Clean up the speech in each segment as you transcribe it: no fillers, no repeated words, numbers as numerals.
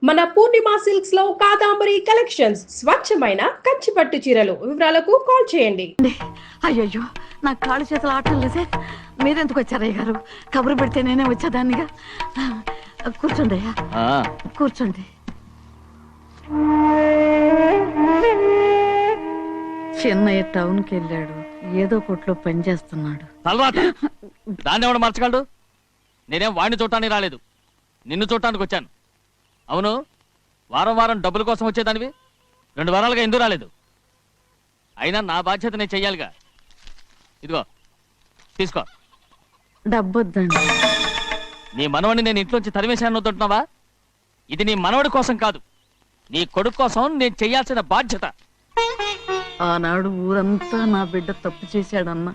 మన పూర్ణిమ సిల్క్స్ లో కాదాంబరి కలెక్షన్స్ స్వచ్ఛమైన కంచి పట్టు చీరలు వివరాలకు కాల్ చేయండి. అయ్యయ్యో నా కాళ్ళు చేతులు ఆటం లేదే. మీరెందుకు వచ్చారయ్య గారు? కబురు పెడితే నేనే వచ్చేదాన్నిగా. కూర్చోండి అయ్యా, కూర్చోండి. చిన్నయ్య టౌన్కి వెళ్ళాడు, ఏదో కొట్లో పని చేస్తున్నాడు. దాన్ని ఎవడు మర్చగలడు? నేనేం వాడిని చూడటానికి రాలేదు, నిన్ను చూడటానికి వచ్చాను. అవును, వారం వారం డబ్బుల కోసం వచ్చేదానివి 2 వారాలుగా ఎందుకు రాలేదు? అయినా నా బాధ్యత నేను చెయ్యాలిగా. ఇదిగో తీసుకో. డబ్బొద్దండి. నీ మనవడిని నేను ఇంట్లోంచి తరిమేశాను వద్దంటున్నావా? ఇది నీ మనవడి కోసం కాదు, నీ కొడుకు కోసం నేను చెయ్యాల్సిన బాధ్యత. ఆనాడు ఊరంతా నా బిడ్డ తప్పు చేశాడన్నా,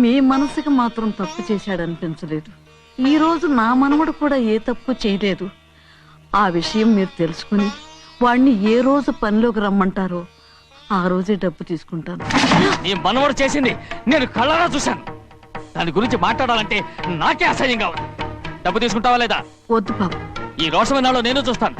మీ మనసుకి మాత్రం తప్పు చేశాడనిపించలేదు. ఈ రోజు నా మనవడు కూడా ఏ తప్పు చేయలేదు. ఆ విషయం మీరు తెలుసుకుని వాడిని ఏ రోజు పనిలోకి రమ్మంటారో ఆ రోజే డబ్బు తీసుకుంటాను. నీ మనవడు చేసింది నేను కళ్ళారా చూశాను. దాని గురించి మాట్లాడాలంటే నాకే అసహ్యంగా ఉంది. డబ్బు తీసుకుంటావా లేదా? వద్దు బాబు, ఈ రోషమన్నాలో నేను చూస్తాను.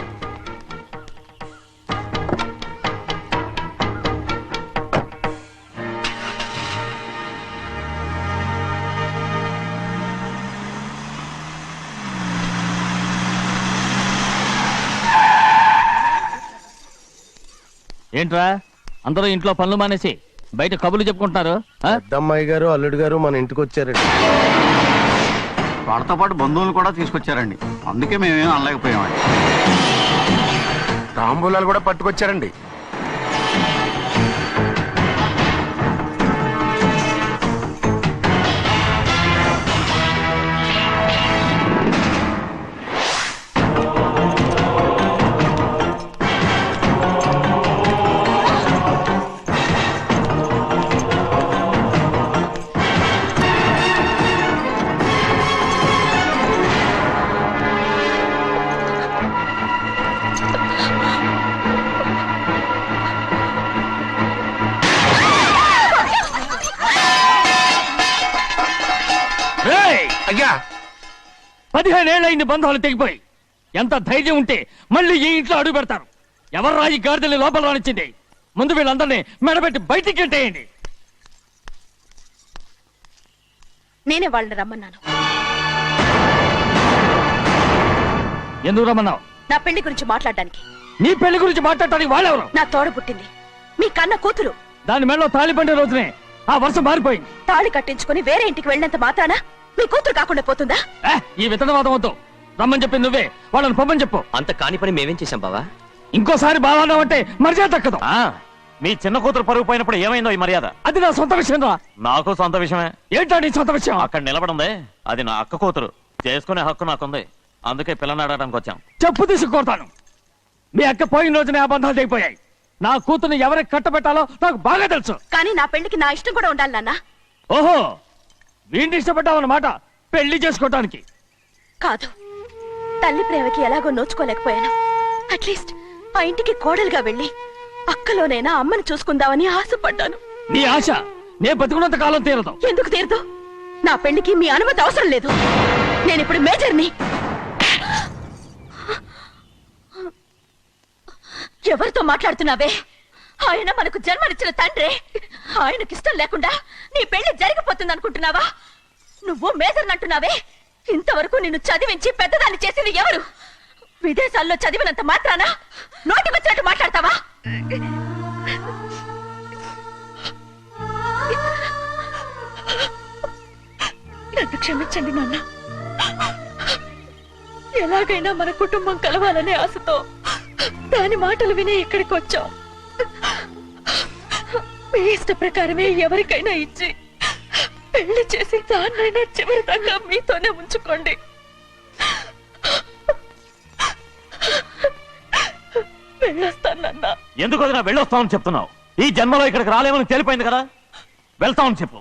ఏంట్రా అందరూ ఇంట్లో పనులు మానేసి బయట కబుర్లు చెప్పుకుంటున్నారు? పెద్దమ్మాయి గారు అల్లుడు గారు మన ఇంటికి వచ్చారండి. వాళ్ళతో పాటు బంధువులు కూడా తీసుకొచ్చారండి, అందుకే మేమేం అనలేకపోయామండి. తాంబూలాలు కూడా పట్టుకొచ్చారండి. అయ్యా 15 ఏళ్ళైంది బంధాలు తెగిపోయి. ఎంత ధైర్యం ఉంటే మళ్ళీ ఈ ఇంట్లో అడుగు పెడతారు? ఎవరు రాయి గాడిదల్ని లోపల రానిచ్చింది? ముందు వీళ్ళందరినీ మెడబెట్టి బయటికి గెంటేయండి. నేనే వాళ్ళని రమ్మన్నాను. ఎందుకు రమ్మన్నావు? నా పెళ్లి గురించి మాట్లాడడానికి. నీ పెళ్లి గురించి మాట్లాడటానికి వాళ్ళెవరు? నా తోడ పుట్టింది, మీ కన్న కూతురు. దాని మెడలో తాళి పండే రోజునే ఆ వర్షం మారిపోయింది. తాళి కట్టించుకుని వేరే ఇంటికి వెళ్ళినంత మాత్రాన మీ కూతురు కాకుండా పోతుందా? ఈ విత్తనవాదం వద్దు. రమ్మని చెప్పి నువ్వే వాళ్ళని పంపని చెప్పు. అంత కాని పని మేమేం చేశాం బావా? ఇంకోసారి బావాన్నావంటే మర్యాద తక్కదు. మీ చిన్న కూతురు పరుగు పోయినప్పుడు ఏమైందో ఈ మర్యాద? అది నా సొంత విషయం రా. నాకు సొంత విషయమే. ఏంటో నీ సొంత విషయం? అక్కడ నిలబడిందే అది నా అక్క కూతురు, చేసుకునే హక్కు నాకుంది. అందుకే పిల్లని అడగడానికి వచ్చాం. చెప్పు తీసుకొడతాను. మీ అక్క పోయిన రోజునే ఆ బంధాలు తెగిపోయాయి. నా కూతుర్ని ఎవరికి కట్టబెట్టాలో నాకు బాగా తెలుసు. కానీ నా పెళ్లికి నా ఇష్టం కూడా ఉండాలి నాన్న. ఓహో, వీడిని ఇష్టపడ్డావన్నమాట పెళ్లి చేసుకోవటానికి? కాదు, తల్లి ప్రేమకి ఎలాగో నోచుకోలేకపోయాను. అట్లీస్ట్ ఆ ఇంటికి కోడలుగా వెళ్ళి అక్కలోనైనా అమ్మని చూసుకుందామని ఆశపడ్డాను. నీ ఆశ నే బతుకున్నంత కాలం తీరదు. ఎందుకు తీరదు? నా పెళ్లికి మీ అనుమతి అవసరం లేదు. నేను ఇప్పుడు మేజర్ని. ఎవరితో మాట్లాడుతున్నావే? ఆయన మనకు జన్మనిచ్చిన తండ్రే. ఆయనకిష్టం లేకుండా నీ పెళ్లి జరిగిపోతుంది అనుకుంటున్నావా? నువ్వు మేజర్ని అంటున్నావే. ఇంతవరకు నిన్ను చదివించి పెద్దదాన్ని చేసింది ఎవరు? విదేశాల్లో చదివినంత మాత్రాన నోటికొచ్చినట్టు మాట్లాడతావా? నన్ను క్షమించండి నాన్న. ఎలాగైనా మన కుటుంబం కలవాలనే ఆశతో దాని మాటలు వినే ఇక్కడికి వచ్చాం. మీ ఇష్ట ప్రకారమే ఎవరికైనా ఇచ్చి పెళ్లి చేసి దాన్నైనా చివరి దాకా మీతోనే ఉంచుకోండి. వెళ్ళొస్తానన్నా. ఎందుకు వదినా వెళ్ళొస్తామని చెప్తున్నావు? ఈ జన్మలో ఇక్కడికి రాలేమని తెలిపోయింది కదా, వెళ్తామని చెప్పు.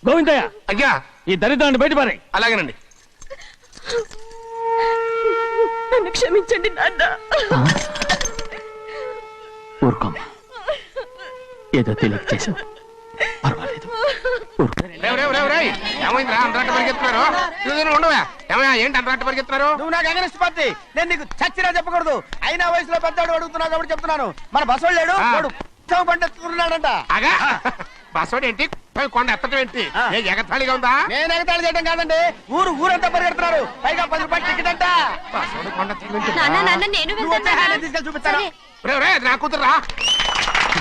గోవిందయ్య, అయ్యా ఈ దరిద్రాన్ని బయటపడి. అలాగేనండి. నన్ను క్షమించండి నాన్న. ఊరుకోమ్మా, ఏదో తెలియక చేసావు. పర్వాలేదు. ఏమైందిరా అంతరాట పరిగెత్తున్నారు? ఉండవా ఏమయ్యా, ఏంటి అంతరాట పరిగెత్తున్నారు? నువ్వు నాకు అగనిస్ట్ పార్టీ, నేను నీకు చచ్చినా చెప్పకూడదు. అయినా వయసులో పెద్దవాడు అడుగుతున్నావు కాబట్టి చెప్తున్నాను. మన బసోడు లేడు, వాడు పండిస్తున్నాడంట. అగా బస్సోడు ఏంటి, కొండ ఎత్తడం ఏంటి? ఏ ఎగతాళిగా ఉందా? నేను ఎగతాళి చేయడం కాదండి, ఊరంతా పరిగెడుతున్నారు. పైగా 10 రూపాయలు టికెట్ అంట. బస్సోడు కొండ ఎత్తడం ఏంటి? నేను నువ్వు వచ్చే హ్యాండ్ తీసుకెళ్ళి చూపిస్తాను. రేయ్, నా కూతురురా.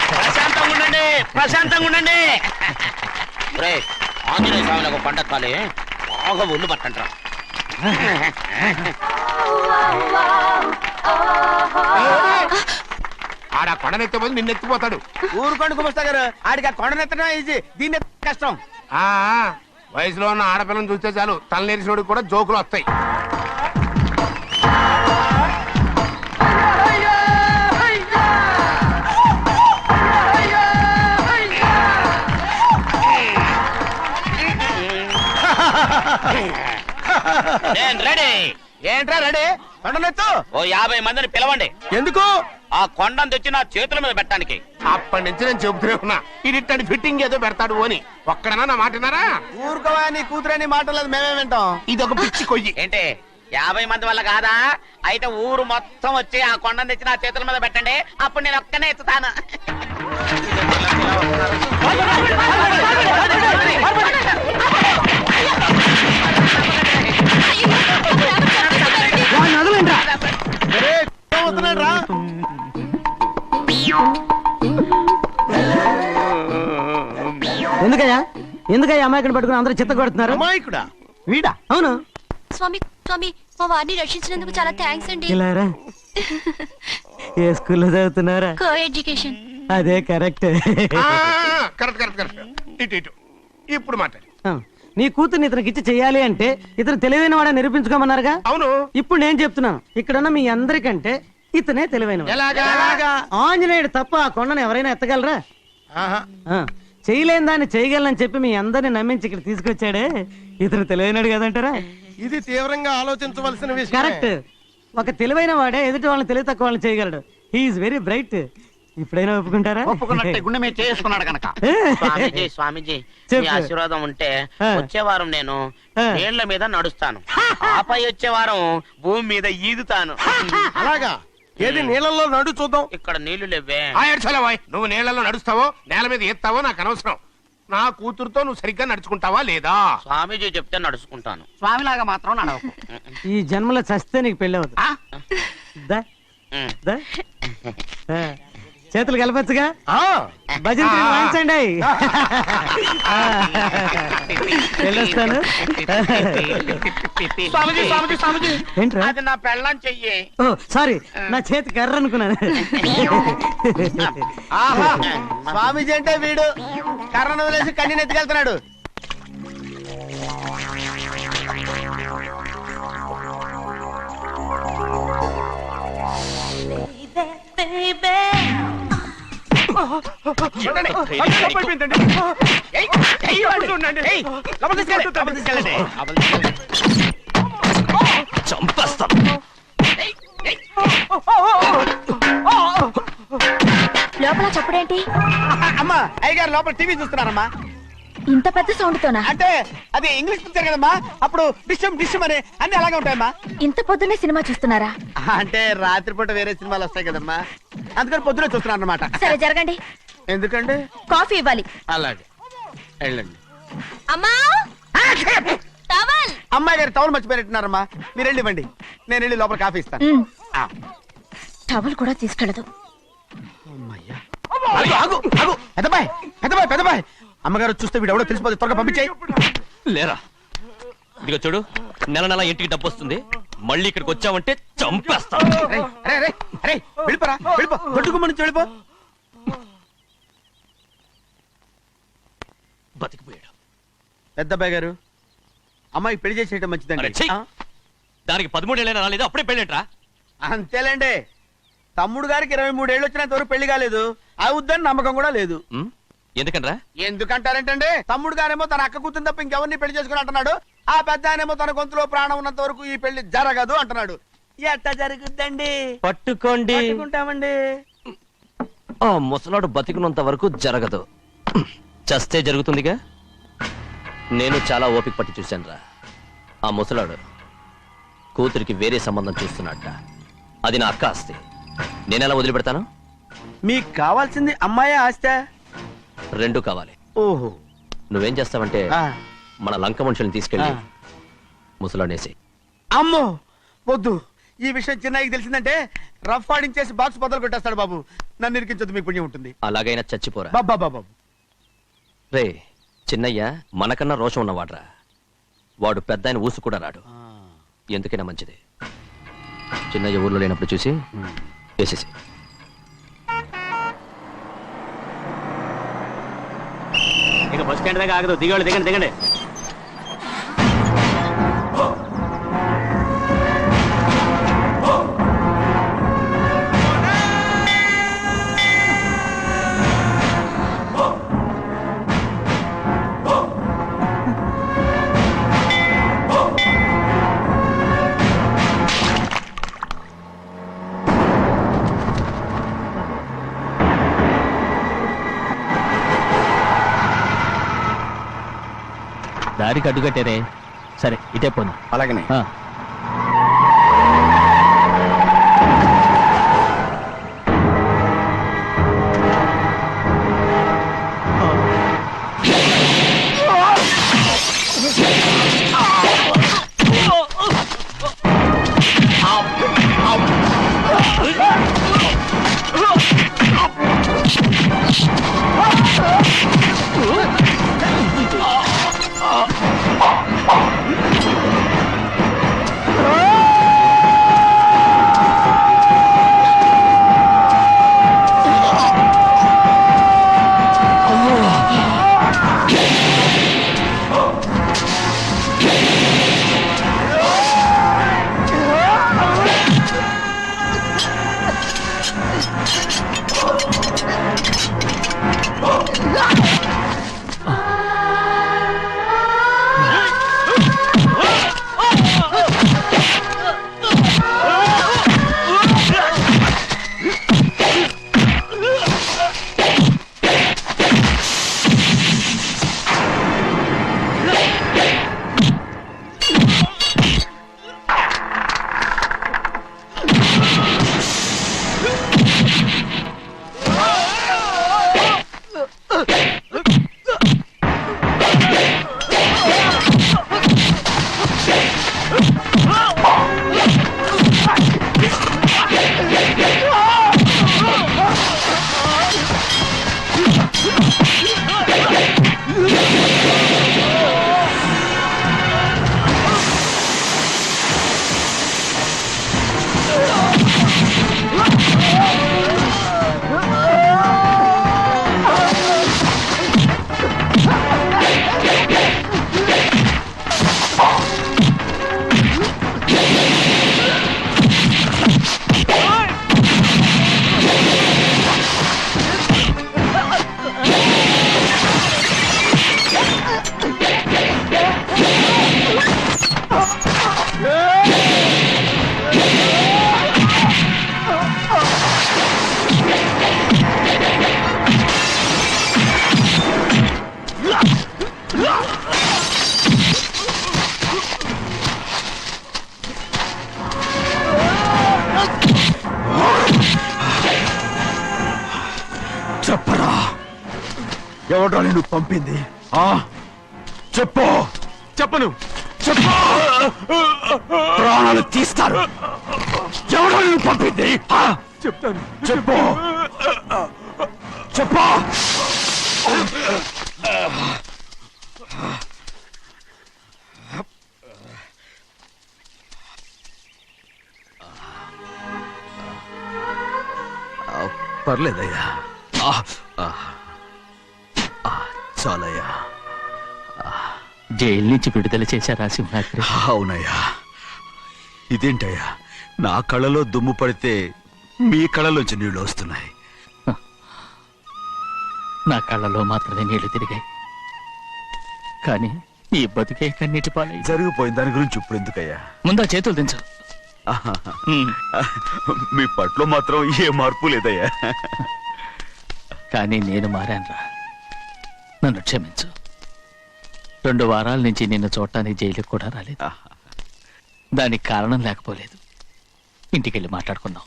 ప్రశాంతంగా ఉండండి, ప్రశాంతంగా ఉండండి. ఆంజనేయ స్వామికి పండక్కాలి, బాగా ఒళ్ళు పట్టంటారా. ఆడ కొండనెత్తిపోతే నిన్నెత్తిపోతాడు. ఊరుకోండి కుమస్తా గారు, ఆడికి ఆ కొండనెత్తడం ఈజీ, దీన్ని కష్టం. ఆ వయసులో ఉన్న ఆడపిల్లని చూస్తే చాలు తలనేరిసినోడికి కూడా జోకులు వస్తాయి. నేను రెడీ. ఏంట్రా రెడీ? కొండనెత్తు. ఓ 50 మందిని పిలవండి. ఎందుకు? ఆ కొండను తెచ్చి నా చేతుల మీద పెట్టడానికి. అప్పటి నుంచి నేను చెబుతూనే ఉన్నా, ఇడిట్టని ఫిట్టింగ్ ఏదో పెడతాడు అని. ఒక్కడనా నా మాట విన్నారా? ఊరుకోవా, నీ కూతురని మాటలేదు మేమే వింటాం. ఇది ఒక పిచ్చి కొయ్యి. ఏంటి 50 మంది వల్ల కాదా? అయితే ఊరు మొత్తం వచ్చి ఆ కొండను తెచ్చి నా చేతుల మీద పెట్టండి, అప్పుడు నేను ఒక్కనే ఎత్తుతాను. ఎందుకయ్యా అమ్మాయిని పట్టుకుని అందరూ చిత్త కొడుతున్నారు? అమాయకుడా? వీడా? అవును. స్వామి స్వామి, మా వారిని రక్షించినందుకు చాలా థ్యాంక్స్ అండి. ఇలారా, ఏ స్కూల్లో చదువుతున్నారా? Co education. అదే కరెక్ట్. Correct correct correct. ఇటు ఇటు ఇప్పుడు మాట్లాడు. నీ కూతుర్ని ఇతనికి ఇచ్చి చెయ్యాలి అంటే ఇతను తెలివైన వాడని నిరూపించుకోమన్నారుగా. అవును. ఇప్పుడు నేను చెప్తున్నాను, ఇక్కడున్న మీ అందరికంటే ఇతనే తెలివైన. ఎలాగా? ఆంజనేయుడు తప్ప ఆ కొండను ఎవరైనా ఎత్తగలరా? చేయలేని దాన్ని చేయగలనని చెప్పి మీ అందరిని నమ్మించి ఇక్కడ తీసుకొచ్చాడే, ఇతను తెలివైనడు కదంటారా? ఇది తీవ్రంగా ఆలోచించవలసిన విషయం. కరెక్ట్. ఒక తెలివైన వాడే ఎదుటి వాళ్ళని తెలివి తక్కువ వాళ్ళని చేయగలడు. He is very bright. ఇప్పుడైనా ఒప్పుకుంటారా? ఒప్పుకున్నట్టే గుండె మీద చేసుకున్నాడు కనుక. స్వామీజీ స్వామీజీ, చెప్పు. మీ ఆశీర్వాదం ఉంటే ఆ. వచ్చే వారం నేను ఆ. నీళ్ల మీద నడుస్తాను, ఆపై వచ్చే వారం భూమి మీద ఈదుతాను. అలాగా? ఏది నీళ్ళల్లో నడు చూద్దాం. ఇక్కడ నీళ్లు లేవే. నువ్వు నీళ్ళలో నడుస్తావో నేల మీద ఎత్తావో నాకు అనవసరం. నా కూతురుతో నువ్వు సరిగ్గా నడుచుకుంటావా లేదా? స్వామీజీ చెప్తే నడుచుకుంటాను, స్వామిలాగా మాత్రం నడవకు. ఈ జన్మలో చస్తే నీకు పెళ్ళి అవుతుంది. దా, ఉమ్. దా. చేతులు కలపచ్చుగా. భజన వాయించండి. వెళ్ళొస్తాను. స్వామీజీ స్వామీజీ స్వామీజీ, ఏంట్రా? అది నా పెళ్ళం చెయ్యి. ఓ సారీ, నా చేతి కర్ర అనుకున్నాను. స్వామీజీ అంటే వీడు కర్రను వదిలేసి కన్నీ నెత్తికెళ్తున్నాడు. చంపేస్తాను. లోపల చప్పుడేంటి? అమ్మా, అయ్యగారు లోపల టీవీ చూస్తున్నారమ్మా. ఇంత పెద్ద సౌండ్ తోనా? అంటే అది ఇంగ్లీష్ పిక్చర్ కదమ్మా, అప్పుడు డిషమ్ డిషమ్ అని అన్ని అలాగే ఉంటాయమ్మా. ఇంత పొద్దున్నే సినిమా చూస్తున్నారా? అంటే రాత్రిపూట వేరే సినిమాలు వస్తాయి కదమ్మా, అందుకని పొద్దున చూస్తున్నాను అనమాట. సరే జరగండి, ఎందుకంటే కాఫీ ఇవ్వాలి. అలాగే వెళ్ళండి. అమ్మా టవల్. అమ్మాయి గారు టవల్ మర్చిపోయినట్టున్నారమ్మా, మీరు వెళ్ళి ఇవ్వండి, నేను వెళ్ళి లోపల కాఫీ ఇస్తాను. టవల్ కూడా తీసుకెళ్ళదు. పెద్దబాయ్ పెద్దబాయ్ పెద్దబాయ్, అమ్మగారు చూస్తే వీడు ఎవడో తెలిసిపోతే త్వరగా పంపించాయి. లేరా, ఇదిగో చూడు, నెల నెల ఇంటికి డబ్బు వస్తుంది, మళ్ళీ ఇక్కడికి వచ్చావంటే చంపేస్తా. అరే వెళ్ళిపోరా, వెళ్ళిపో, దొడ్డుకుమ్మ నుంచి వెళ్ళిపో. బతికిపోయాడు. పెద్దబాయ్ గారు, అమ్మాయి పెళ్లి చేసేయటం అరే, మంచిదండి. ఛీ! దానికి 13 ఏళ్ళైనా రాలేదు, అప్పుడే పెళ్ళేంట్రా? అంతేలేండి, తమ్ముడు గారికి 23 ఏళ్ళు వచ్చినంత వరకు పెళ్లి కాలేదు, అవుద్దని నమ్మకం కూడా లేదు. ఎందుకనరా? ఎందుకంటారేంటండి, తమ్ముడు గారేమో తన అక్క కూతురు తప్ప ఇంకెవరిని పెళ్లి చేసుకుని అంటున్నాడు, ఆ పెద్ద ఆయనేమో తన గొంతులో ప్రాణం ఉన్నంత వరకు ఈ పెళ్లి జరగదు అంటున్నాడు. ఎట్ట జరుగుద్దండి? పట్టుకోండి. పట్టుకుంటామండి. ఆ ముసలాడు బతికినంత వరకు జరగదు. చస్తే జరుగుతుందిగా. నేను చాలా ఓపిక పట్టి చూశానురా. ఆ ముసలాడు కూతురికి వేరే సంబంధం చూస్తున్నట్ట. అది నా అక్క ఆస్తి. నేనెలా వదిలిపెడతాను? మీకు కావాల్సింది అమ్మాయి ఆస్తా? రెండు కావాలి. ఓహో. నువ్వేం చేస్తావంటే ఆ. మన లంక మనుషుల్ని తీసుకెళ్ళి ముసలాడేసి. అమ్మో వద్దు, ఈ విషయం చిన్నయ్యకి తెలిసిందంటే రఫ్ ఆడించేసి బాక్స్ బదులు కొట్టేస్తాడు బాబు. నన్ను ఇరికించొద్దు, మీకు పుణ్యం ఉంటుంది. అలాగైనా చచ్చిపోరా. బాబా బాబు. రే చిన్నయ్య మనకన్నా రోషం ఉన్నవాడ్రా. వాడు పెద్ద ఆయన ఊసు కూడా రాడు. ఎందుకైనా మంచిది చిన్నయ్య ఊర్లో లేనప్పుడు చూసి వేసేసి. ఇక బస్ స్టాండ్ దాకా ఆగదు. దిగండి దిగండి దిగండి. దారికి అడ్డుకట్టారే. సరే ఇటే పోను. అలాగనే. చెప్పరా, ఎవడో నిన్ను పంపింది? చెప్పు. చెప్పను. చెప్పు, ప్రాణాలు తీస్తారు. ఎవడో నిన్ను పంపింది? చెప్తాను. చెప్పు. చెప్పు. పర్లేదయ్యా, చాలయ్యా. జైలు నుంచి విడుదల చేశారా సింహాద్రి? అవునయ్యా. ఇదేంటయ్యా, నా కళ్ళలో దుమ్ము పడితే మీ కళ్ళలోంచి నీళ్లు వస్తున్నాయి. నా కళ్ళలో మాత్రమే నీళ్లు తిరిగాయి, కానీ ఈ బతుకే కన్నీటి పాలై. జరిగిపోయిన దాని గురించి ఇప్పుడు ఎందుకయ్యా? ముందా చేతులు దించు. మీ పట్ల మాత్రం ఏ మార్పు లేదయ్యా. కానీ నేను మారానురా. నన్ను క్షమించు. 2 వారాల నుంచి నిన్ను చూడటానికి జైలుకి కూడా రాలేదు. దానికి కారణం లేకపోలేదు. ఇంటికెళ్ళి మాట్లాడుకుందాం.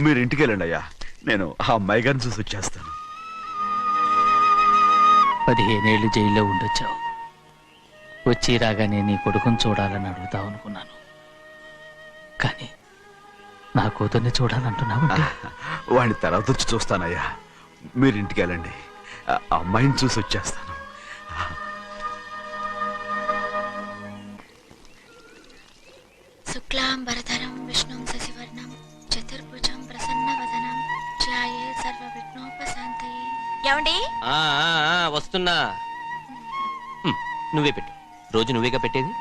మీరు ఇంటికి వెళ్ళండి అయ్యా, నేను ఆ అమ్మాయి గారిని చూసి వచ్చేస్తాను. 15 ఏళ్ళు జైల్లో ఉండొచ్చావు. వచ్చి రాగానే నీ కొడుకుని చూడాలని అడుగుతావు అనుకున్నాను. కానీ నా కూతుర్ని చూడాలంటున్నావు. వాడిని తర్వాత వచ్చి చూస్తానయ్యా, మీరు ఇంటికి వెళ్ళండి, ఆ అమ్మాయిని చూసి వచ్చేస్తాను. శుక్లాంబరధరం విష్ణుం శశివర్ణం చతుర్భుజం ప్రసన్నవదనం ధ్యాయే సర్వవిఘ్నోపశాంతయే. ఏమండి? వస్తున్నా. నువ్వే పెట్టు. రోజు నువ్వేగా పెట్టేది.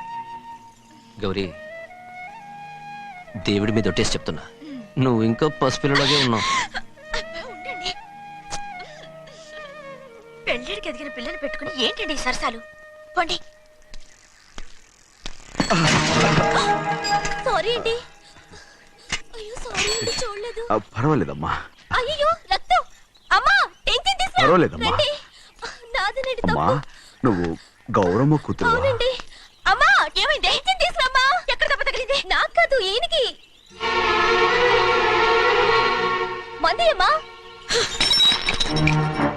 గౌరీ, దేవుడి మీద ఒట్టేసి చెప్తున్నా, నువ్వు ఇంకా పసిపిల్లలాగే ఉన్నావు. ఉండండి. పెళ్ళిడికి ఎదిగిన పిల్లని పెట్టుకుని ఏంటండి ఈ సరసాలు? పోండి. సారీ అండి. అయ్యో సారీ అండి, చూడలేదు. పర్వాలేదమ్మా. అయ్యో రక్తం. అమ్మా టెన్షన్ తీసుకురా. పర్వాలేదమ్మా. రండి. నాదనేది అమ్మా, తప్పు. నువ్వు గౌరమ్మ కూతురు. అవునండి. అమ్మా ఏమైంది? టెన్షన్ తీసుకురామ్మా. ఎక్కడ దెబ్బ తగిలింది? నాకు కాదు, ఈయనకి. మంది అమ్మా.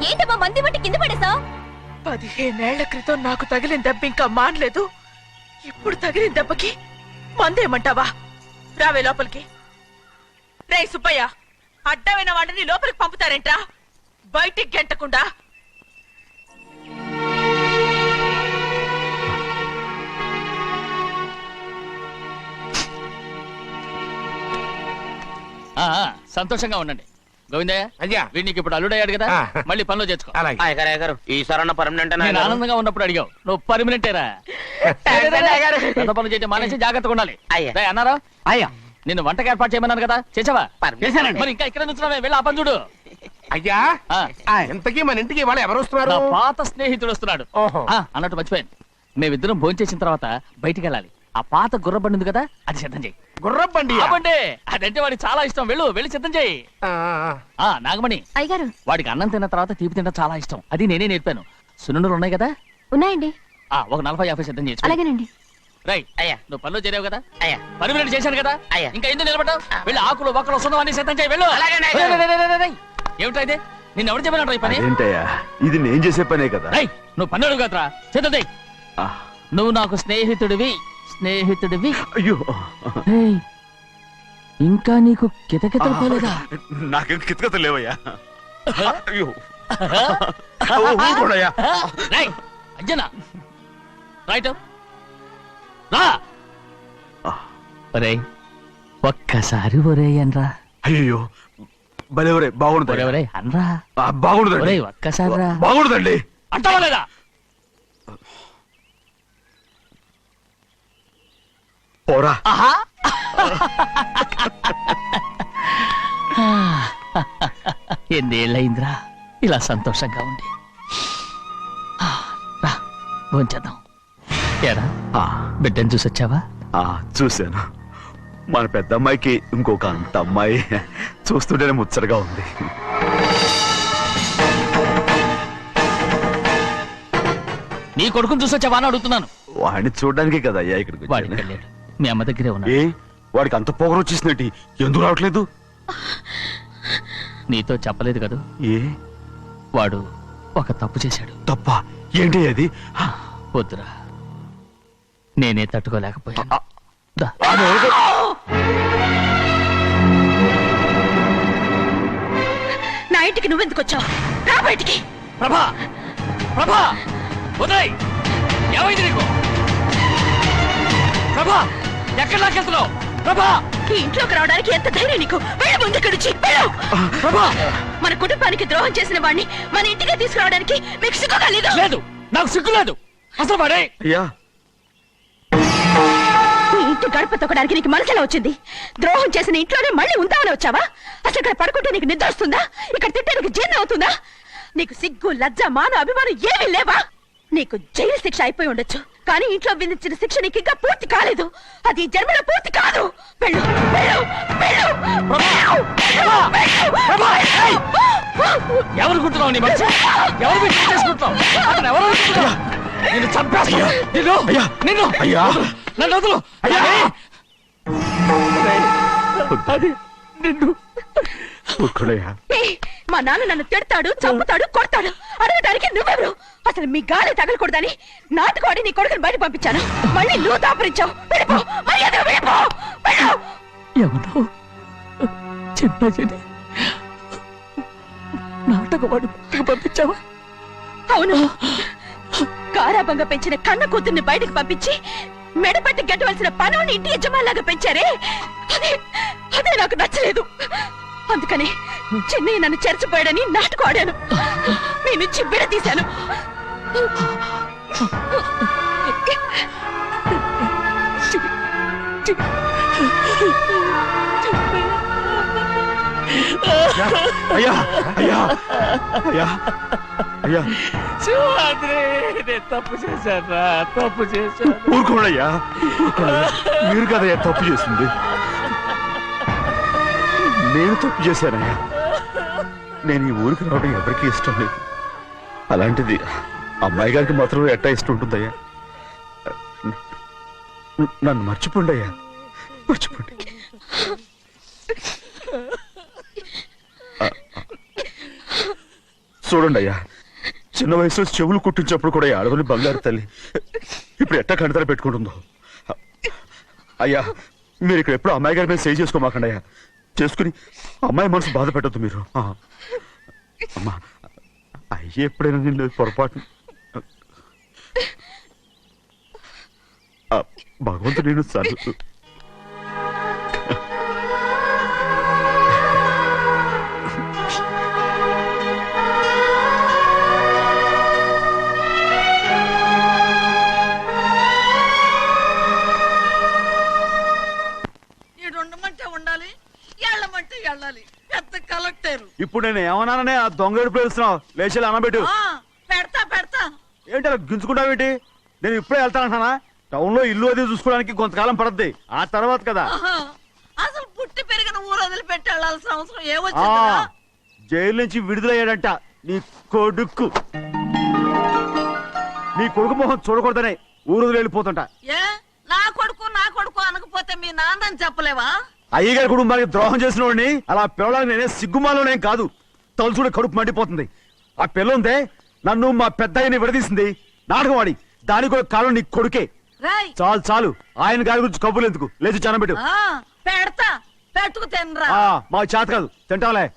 ఏంటమ్మా మంది బట్టి కింద పడేసా? 15 ఏళ్ల క్రితం నాకు తగిలిన దెబ్బ ఇంకా మానలేదు. ఇప్పుడు తగిలిన దెబ్బకి మందేమంటావా? రావే లోపలికి. రే సుబ్బయ్య, అడ్డమైన వాడిని లోపలికి పంపుతారేంట్రా? బయటికి గెంటకుండా. సంతోషంగా ఉండండి. గోవిందయ్య, అయ్యా, వీడికి ఇప్పుడు అల్లుడయ్యాడు కదా, మళ్ళీ పనిలో చేర్చుకో. అలాగే. ఈసారన్న పర్మనెంట్ నేను ఆనందంగా ఉన్నప్పుడు అడిగావు, నువ్వు పర్మనెంటేరా. పెద్ద పనులు చేయడం మానేసి జాగ్రత్తగా ఉండాలి. రేయ్, అన్నారా? అయ్యా, నిన్ను వంటకి ఏర్పాటు చేయమన్నాను కదా, చేసావా? చేశానండి. మరి ఇంకా ఇక్కడ నుంచున్నావే, వెళ్ళి ఆ పని చూడు. అయ్యా, ఇంతకీ మన ఇంటికి వాళ్ళు ఎవరు వస్తున్నారు? నా పాత స్నేహితుడు వస్తున్నాడు. ఓహో. అన్నట్టు మర్చిపోయాను, మేమిద్దరం భోంచేసిన తర్వాత బయటికి వెళ్ళాలి. ఆ పాత గుర్రబండి ఉంది కదా, అది సిద్ధం చేయి. గుర్రబండి? అదంటే వాడికి చాలా ఇష్టం. వెళ్ళి సిద్ధం చేయి. నాగమణి, అయ్యగారు వాడికి అన్నం తిన్న తర్వాత తీపి తినడం చాలా ఇష్టం. అది నేనే నేర్పాను. సున్నుండలు ఉన్నాయి కదా? ఉన్నాయండి. ఒక 40-50 సిద్ధం చేసి. అలాగేనండి. రైట్. అయ్యా, నువ్వు పనిలో చేరావు కదా, అయ్యా, పర్మనెంట్ చేశాను కదా, అయ్యా. ఇంకా ఎందుకు నిలబడ్డావు? వెళ్ళి ఆకులు ఒక్కలు సున్నవన్నీ సిద్ధం చేయి. వెళ్ళు. అలాగేనండి. ఏమిటా ఇది? నిన్ను ఎవరు చెప్పినట్టు ఈ పని? ఏంటయ్యా, ఇది నేను చేసే పనే కదా. రేయ్, నువ్వు పని అడుగు కదరా, సిద్ధం చేయి. నువ్వు నాకు స్నేహితుడివి. అయ్యో, రేయ్, ఇంకా నీకు కితకితలు పోలేదా? నాకేం కితకత లేవయ్యా. అయ్యో, ఊరుకోడయ్యా. రేయ్, అంజనా, రైట్ రా. ఒరేయ్, ఒక్కసారి ఒరేయ్ అనరా. అయ్యో, భలేవరే, బాగుండదు. ఒరేయ్ అనరా. బాగుండదండి. ఒరేయ్, ఒక్కసారి రా. బాగుండదండి. అంటావా లేదా? పోరా. ఎన్నేళ్ళయిందిరా ఇలా సంతోషంగా ఉండి. రా, భోంచేద్దాం. ఏరా, బిడ్డను చూసొచ్చావా? చూశాను. మన పెద్ద అమ్మాయికి ఇంకొక అంత అమ్మాయి చూస్తుంటేనే ముచ్చటగా ఉంది. నీ కొడుకుని చూసొచ్చావా అని అడుగుతున్నాను. వాడిని చూడడానికి కదా అయ్యా ఇక్కడికి వాడికి వచ్చాను. వెళ్ళాడు, మీ అమ్మ దగ్గరే ఉన్నాడు. ఏ, వాడికి అంత పొగరు వచ్చేసినట్టు ఎందుకు రావట్లేదు? నీతో చెప్పలేదు కదా, ఏ, వాడు ఒక తప్పు చేశాడు. తప్ప ఏంటి అది? వద్దురా, నేనే తట్టుకోలేకపోయాను. దా. నా ఇంటికి నువ్వెందుకు వచ్చావు? రా బయటికి. ప్రభా, ఉదయ్, ఏమైంది నీకు? ప్రభా, ఎక్కడ లాకెళ్తున్నావు? ప్రభా, ఈ ఇంట్లోకి రావడానికి ఎంత ధైర్యం నీకు? వెళ్ళు ముందు ఇక్కడి నుంచి, వెళ్ళు. ప్రభా, మన కుటుంబానికి ద్రోహం చేసిన వాడిని మన ఇంటికి తీసుకురావడానికి మీకు సిగ్గుగా లేదు? లేదు, నాకు సిగ్గు లేదు. అసలు వాడే. అయ్యా, ఈ ఇంటి గడప తొక్కడానికి నీకు మనసులో వచ్చింది. ద్రోహం చేసిన ఇంట్లోనే మళ్ళీ ఉందామని వచ్చావా? అసలు ఇక్కడ పడుకుంటే నీకు నిద్ర వస్తుందా? ఇక్కడ తింటే నీకు జీర్ణం అవుతుందా? నీకు సిగ్గు, లజ్జ, మాన, అభిమానం ఏమీ లేవా? నీకు జైలు శిక్ష అయిపోయి ఉండొచ్చు, కానీ ఇంట్లో విధించిన శిక్ష నీకు ఇంకా పూర్తి కాలేదు. అది ఈ జన్మలో పూర్తి కాదు. వెళ్ళు, వెళ్ళు, వెళ్ళు, వెళ్ళు, వెళ్ళు, వెళ్ళు. ఎవరుకుంటున్నావు నీ మనిషి? ఎవరు పెట్టి చేసుకుంటున్నావు? అతను ఎవరు అనుకుంటున్నావు? నిన్ను చంపేస్తా. నిన్ను నన్ను వదులు. అది నిన్ను ఒక్కడయ్యా. మా నాన్న నన్ను తిడతాడు, చంపుతాడు, కొడతాడు. అడగడానికి నువ్వెవరు? అసలు మీ గాలి తగలకూడదని నాటుకోడి నీ కొడుకుని బయట పంపించాను. మళ్ళీ నువ్వు దాపరించావు. వెళ్ళిపో, మర్యాదగా వెళ్ళిపో, వెళ్ళు. ఎవరో చిన్నజని నాటకవాడు పంపించావా? అవును, గారాబంగా పెంచిన కన్న కూతుర్ని బయటకు పంపించి మెడపట్టి గట్టవలసిన పనుని ఇంటి యజమానిలాగా పెంచారే, అదే నాకు నచ్చలేదు. అందుకని చెన్నై నన్ను చెరచిపోయాడని నాటకం ఆడాను. మీ నుంచి విడదీశాను. అయ్యా అయ్యా అయ్యా అయ్యా నేను తప్పు చేశాను, తప్పు చేశాను. ఊరుకోడయ్యా, మీరు కదయ్యా తప్పు చేసింది. నేను తప్పు చేశానయ్యా. నేను ఈ ఊరికి రావడం ఎవరికీ ఇష్టం లేదు. అలాంటిది అమ్మాయి గారికి మాత్రం ఎట్టా ఇష్టం ఉంటుందయ్యా. నన్ను మర్చిపోండి అయ్యా, మర్చిపోండి. చూడండి అయ్యా, చిన్న వయసులో చెవులు కుట్టించినప్పుడు కూడా ఆడవని బంగారు తల్లి ఇప్పుడు ఎట్టా కంటతర పెట్టుకుంటుందో. అయ్యా, మీరు ఇక్కడ ఎప్పుడు అమ్మాయి గారి మీద సేవ్ చేసుకోమాకండి అయ్యా. చేసుకుని అమ్మాయి మనసు బాధ పెట్టద్దు మీరు. అమ్మా, అయ్యే ఎప్పుడైనా నిన్ను పొరపాటు భగవంతుడు నేను సర్ ఉండాలి, ఎళ్ళమంటే వెళ్ళాలి. పెద్ద కలెక్టర్. ఇప్పుడు నేను ఏమన్నాననే ఆ దొంగ ఎడుపు వేస్తున్నావు. లేచి అనబెట్టు. పెడతా పెడతా. ఏంటి అలా గించుకుంటావేంటి? నేను ఇప్పుడే వెళ్తానంటానా? టౌన్ లో ఇల్లు అది చూసుకోవడానికి కొంతకాలం పడద్ది. ఆ తర్వాత కదా. అసలు పుట్టి పెరిగిన ఊరు వదిలిపెట్టి వెళ్ళాల్సిన అవసరం ఏమొచ్చింది? జైలు నుంచి విడుదలయ్యాడంట నీ కొడుకు. నీ కొడుకు మొహం చూడకూడదనే ఊరు వదిలి వెళ్ళిపోతుంటా. ఏ నా కొడుకు అనకపోతే మీ నాన్నని చెప్పలేవా? అయ్యగారి కుటుంబానికి ద్రోహం చేసిన వాడిని అలా పిల్లడానికి నేనే సిగ్గుమాలోనేం కాదు. తలుచుకుంటే కడుపు మండిపోతుంది. ఆ పిల్లందే నన్ను మా పెద్దయ్యని విడదీసింది. నాటకవాడి దానికి కూడా కాలం నీ కొడుకే. చాలు చాలు, ఆయన గారి గురించి కబుర్లు ఎందుకు? లేచి చనబెట్టు. పెడతా, పెట్టుకు తినరా. మా చేత కాదు, తింటాంలే.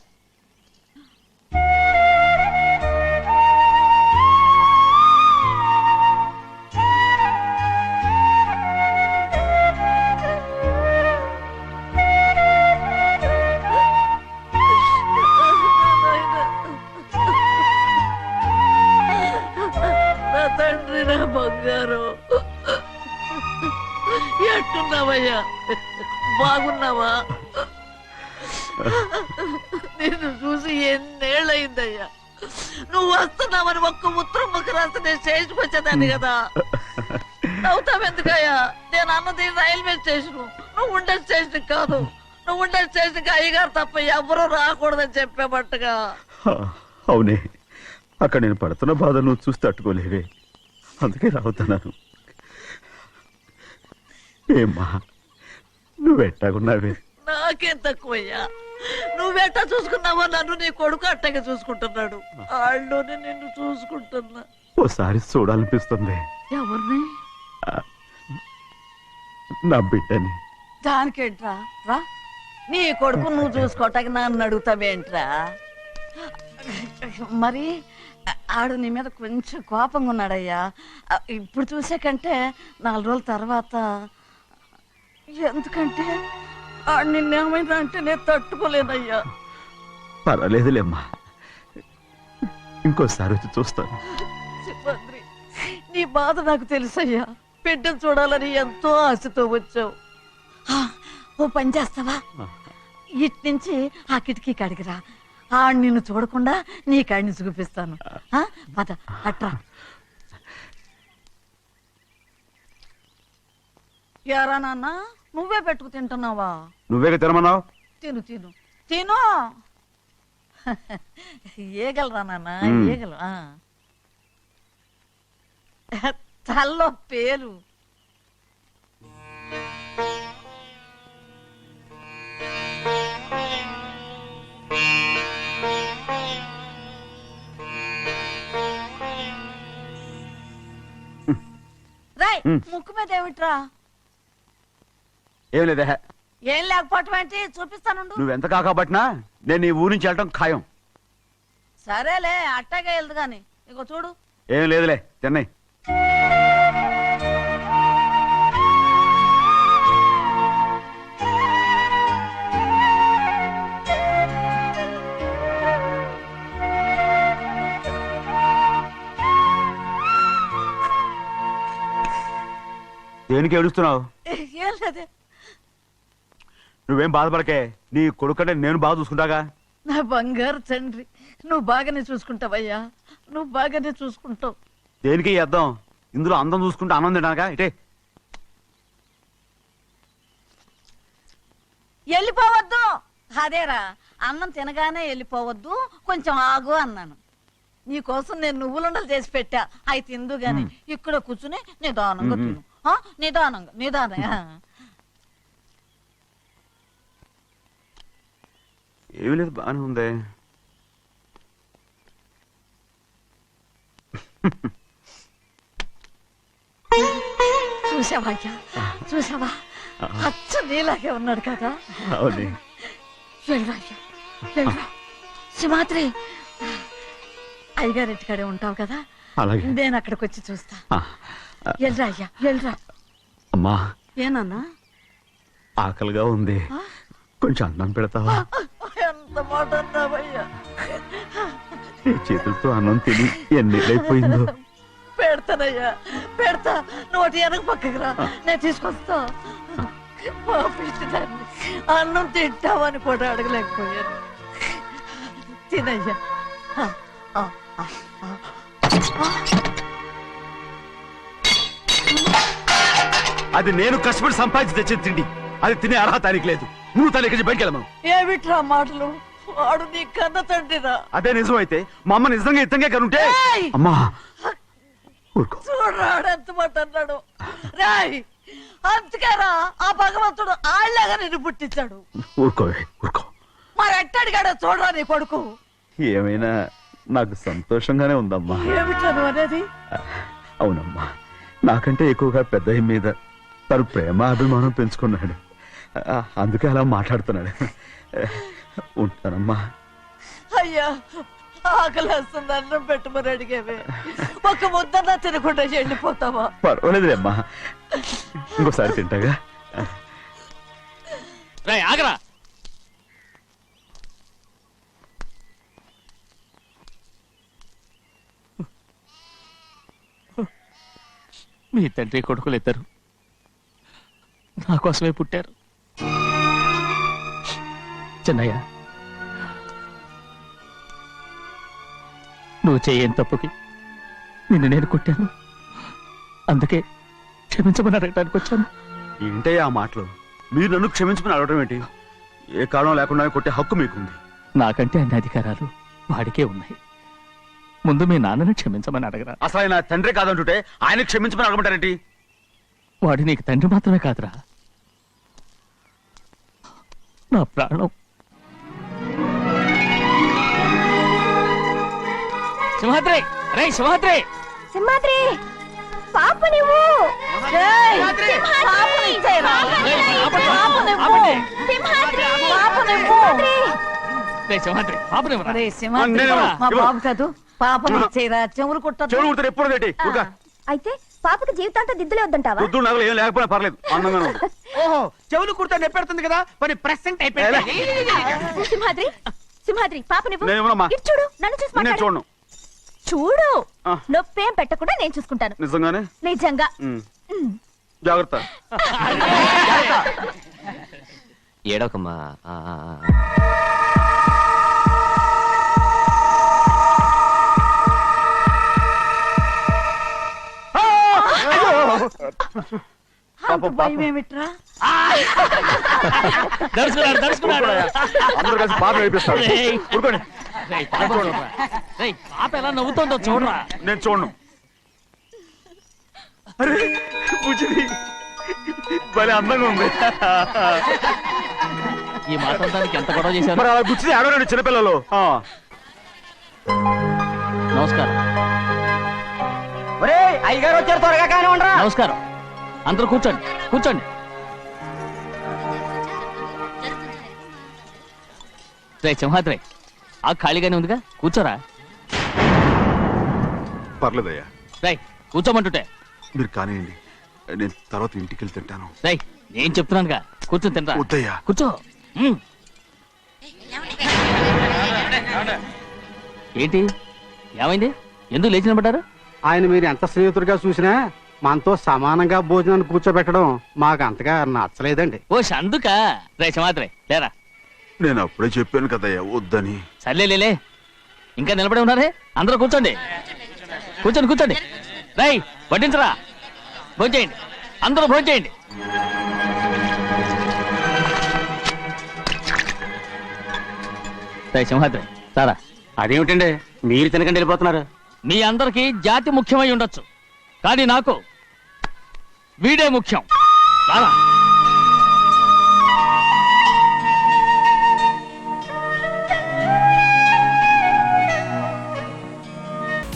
తండ్రి, నా బంగారు, ఎట్టున్నావయ్యా? బాగున్నావా? నిన్ను చూసి ఎన్నేళ్ళయిందయ్యా. నువ్వు వస్తున్నావని ఒక్క ఉత్తరం ముక్క రాస్తే నేను స్టేషన్కి వచ్చేదాన్ని కదా. నవ్వుతావెందుకయ్యా? నేను అన్నది రైల్వే స్టేషన్, నువ్వు ఉండే స్టేషన్ కాదు. నువ్వు ఉండే స్టేషన్కి అయ్యగారు తప్ప ఎవరూ రాకూడదని చెప్పేమట్టుగా. అవునే, అక్కడ నేను పడుతున్న బాధ నువ్వు చూసి తట్టుకోలేవే, అందుకే రావుతున్నాను. ఏమ్మా, నువ్వెట్టాగున్నావే? నాకేం తక్కువయ్యా. నువ్వెట్టా చూసుకున్నావో నన్ను నీ కొడుకు అట్టగా చూసుకుంటున్నాడు. ఆళ్ళలోనే నిన్ను చూసుకుంటున్నా. ఓసారి చూడాలనిపిస్తుంది. ఎవరిని? నా బిడ్డని. దానికేంట్రా? రా, నీ కొడుకు నువ్వు చూసుకోవటానికి నన్ను అడుగుతావేంట్రా? మరి ఆడు నీ మీద కొంచెం కోపంగా ఉన్నాడయ్యా. ఇప్పుడు చూసే కంటే 4 రోజుల తర్వాత. ఎందుకంటే ఆడు నిన్నేమైనా అంటే నేను తట్టుకోలేనయ్యా. పర్వాలేదులేమ్మా, ఇంకోసారి వచ్చి చూస్తాను. సింహాద్రి, నీ బాధ నాకు తెలుసయ్యా. బిడ్డను చూడాలని ఎంతో ఆశతో వచ్చావు. ఓ పని చేస్తావా? ఇటు నుంచి ఆ కిటికీ కడిగిరా. ఆడు నిన్ను చూడకుండా నీ కాడిని చూపిస్తాను. పద అట్రా. యారా నాన్న, నువ్వే పెట్టుకు తింటున్నావా? నువ్వే తినమన్నావు. తిను తిను తిను. ఏగలరా నాన్న మ్మ్. ఏగలు తల్లో పేలు. రాయ్ మ్మ్. ముక్కు మీద ఏమిట్రా? ఏం లేదే, ఏం లేకపోవటం ఏంటి చూపిస్తానుండు. నువ్వెంత కాకబట్టినా నేను ఈ ఊరి నుంచి వెళ్ళటం ఖాయం. సరేలే అట్టాగే వెళ్దు గాని ఇగో చూడు. ఏం లేదులే, చెన్నై. దేనికి ఏడుస్తున్నావు? ఏం లేదే. నువ్వేం బాధపడకే, నీ కొడుకంటే నేను బాగా చూసుకుంటాగా. నా బంగారు తండ్రి, నువ్వు బాగానే చూసుకుంటావయ్యా, నువ్వు బాగానే చూసుకుంటావు. దేనికి అర్థం? ఇందులో అందం చూసుకుంటే ఆనందం తినగా ఇటే. వెళ్ళిపోవద్దు. అదేరా, అన్నం తినగానే వెళ్ళిపోవద్దు, కొంచెం ఆగు అన్నాను. నీకోసం నేను నువ్వులుండలు చేసి పెట్టా, అవి తిందు గాని ఇక్కడ కూర్చుని నిదానంగా తిను. నిదానంగా నిదానంగా. ఏమీ లేదు, బాగానే ఉంది. చూసావా అయ్యా, చూసావా? అచ్చ నీలాగే ఉన్నాడు కదా. అవునే. వెళ్ళరా అయ్యా, వెళ్ళరా. సింహాద్రి, అయ్యగారింటికాడే ఉంటావు కదా, అలాగే. నేను అక్కడికి వచ్చి చూస్తా. వెళ్ళరా అయ్యా, వెళ్ళరా. అమ్మా, ఏనన్నా? ఆకలిగా ఉంది, కొంచెం అన్నం పెడతావా? ఎంత మాట అన్నావయ్యా. నీ చేతులతో అన్నం తిని ఎన్నిళ్ళైపోయిందో. పెడతానయ్యా, పెడతా. నోటి వెనక పక్కకి రా, నేను తీసుకొస్తా. పాపించదాన్ని అన్నం తింటావని కూడా అడగలేకపోయాను. తినయ్యా. అది నేను కష్టపడి సంపాదించి తెచ్చేది తిండి, అది తినే అర్హత ఆయనకి లేదు. నువ్వు తన ఇక్కడి బయటికి వెళ్ళమను. ఏమిట్రా మాటలు? వాడు నీ కన్న తండ్రిరా. అదే నిజం అయితే మా అమ్మ నిజంగా ఇద్దంగా కనుంటే. అమ్మా ఊరుకో. చూడరాడు ఎంత మాట అన్నాడు. రాయ్, అందుకేరా ఆ భగవంతుడు ఆళ్ళగా నిన్ను పుట్టించాడు. ఊరుకోవే, ఊరుకో. మరి ఎట్టడిగాడో చూడరా నీ కొడుకు. ఏమైనా నాకు సంతోషంగానే ఉందమ్మా. ఏమిట్రా నువ్వు అనేది? అవునమ్మా, నాకంటే ఎక్కువగా పెద్ద మీద తను ప్రేమ అభిమానం పెంచుకున్నాడు, అందుకే అలా మాట్లాడుతున్నాడు. ఉంటానమ్మా. అయ్యా, ఆకలేస్తుంది, అన్నం పెట్టమని అడిగేవే. ఒక ముద్దన్నా తినకుండా వెళ్ళిపోతావా? పర్వాలేదులేమ్మా, ఇంకోసారి తింటాగా. రేయ్, ఆగరా. మీ తండ్రి కొడుకులు ఇద్దరు నా కోసమే పుట్టారు. చిన్నయ్య, నువ్వు చేయని తప్పుకి నిన్ను నేను కొట్టాను, అందుకే క్షమించమని అడగడానికి వచ్చాను. ఏంటయ్యా ఆ మాటలు? మీరు నన్ను క్షమించుకుని అడగడం ఏంటి? ఏ కారణం లేకుండా కొట్టే హక్కు మీకుంది. నాకంటే అన్ని అధికారాలు వాడికే ఉన్నాయి. ముందు మీ నాన్నని క్షమించమని అడగరా. అసలు ఆయన తండ్రి కాదంటుంటే ఆయన క్షమించమని అడగమంటారేంటి? వాడు నీకు తండ్రి మాత్రమే కాదురా, నా ప్రాణం. సింహాద్రి, రే సింహాద్రి. సింహాద్రి, పాప నువ్వు. మా బాబు కాదు, పాపని ఇచ్చేరా. చెవులు కుట్టదు. చెవులు కుడతారు ఎప్పుడు ఏంటి? అయితే పాపకి జీవితాంతం దిద్దులే వద్దంటావా? వద్దు, నగలు ఏం లేకపోయినా పర్లేదు, అందంగా ఉంది. ఓహో, చెవులు కుడితే నెప్పెడుతుంది కదా, మరి ప్రెసెంట్ అయిపోయింది. సింహాద్రి, సింహాద్రి, పాప నువ్వు. నేనేమోనమ్మా? ఇటు చూడు, నన్ను చూసి నేను మాట్లాడు. చూడను. చూడు, ఆ. నొప్పేం పెట్టకుండా నేను చూసుకుంటాను. నిజంగానే? నిజంగా. జాగ్రత్త. ఏడవకమ్మా. భయం ఏమిట్రా? దర్శకున్నాడు, దర్శకున్నాడు. అందరూ కలిసి పాప వేపిస్తారు. ఊరుకోండి. రేయ్, పాప చూడరా. రేయ్, పాప ఎలా నవ్వుతోందో చూడరా. నేను చూడను. అరే బుజ్జిది భలే అందంగా ఉంది. ఈ మాట్లాడడానికి ఎంత గొడవ చేశారు. మరి అలా బుజ్జిది ఆడరండి చిన్నపిల్లలు. నమస్కారం. అయ్యగారు వచ్చారు, త్వరగా కానీ ఉండరా. నమస్కారం. అందరూ కూర్చోండి, కూర్చోండి. రే సింహాద్రి, ఆ ఖాళీగానే ఉందిగా, కూర్చోరా. పర్లేదయ్యా, రేయ్ కూర్చోమంటుంటే. మీరు కానివ్వండి, నేను తర్వాత ఇంటికి వెళ్ళి తింటాను. రేయ్ నేను చెప్తున్నానుగా, కూర్చొని తింటా. వద్దయ్యా. కూర్చో. ఏంటి ఏమైంది, ఎందుకు లేచి నిలబడ్డారు? ఆయన మీరు ఎంత స్నేహితుడిగా చూసినా మనతో సమానంగా భోజనాన్ని కూర్చోబెట్టడం మాకు అంతగా నచ్చలేదండి. ఓ అందుకా. రే సింహాద్రి లేరా. నేను అప్పుడే చెప్పాను కదయ్యా వద్దని. సర్లేలే, ఇంకా నిలబడి ఉన్నారే, అందరూ కూర్చోండి, కూర్చోండి కూర్చోండి. రై వడ్డించరా, భోంచేయండి, అందరూ భోంచేయండి. రై సింహాద్రి సారా. అదేమిటండి మీరు తినకండి వెళ్ళిపోతున్నారు? మీ అందరికీ జాతి ముఖ్యమై ఉండొచ్చు, కానీ నాకు వీడే ముఖ్యం. సారా.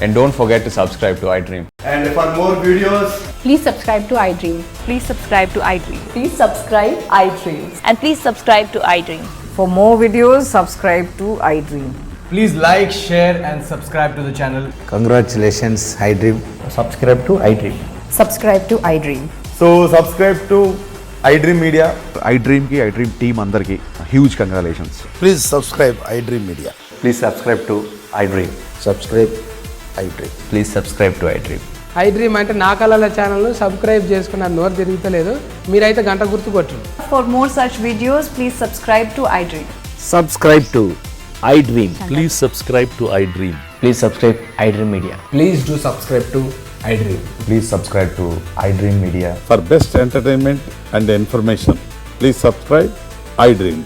And don't forget to subscribe to iDream. And for more videos, Please subscribe to iDream. Please subscribe to iDream. Please subscribe iDream. And please subscribe to iDream. For more videos, subscribe to iDream. please like, share and subscribe to the channel. Congratulations, iDream. Subscribe to iDream. Subscribe to iDream. So, subscribe to iDream Media. iDream కి iDream team అందరికి huge congratulations. Please subscribe iDream Media. Please subscribe to iDream. Subscribe iDream. Please subscribe to iDream. iDream అంటే నా కళల channel subscribe చేసుకున్న నోరు తిరుగుతలేదు, మీరైతే గంట గుర్తు కొట్టండి. For more such videos, please subscribe to iDream. Subscribe to iDream. Please subscribe to iDream. Please subscribe iDream Media. Please do subscribe to iDream. Please subscribe to iDream Media. For best entertainment and information, please subscribe iDream.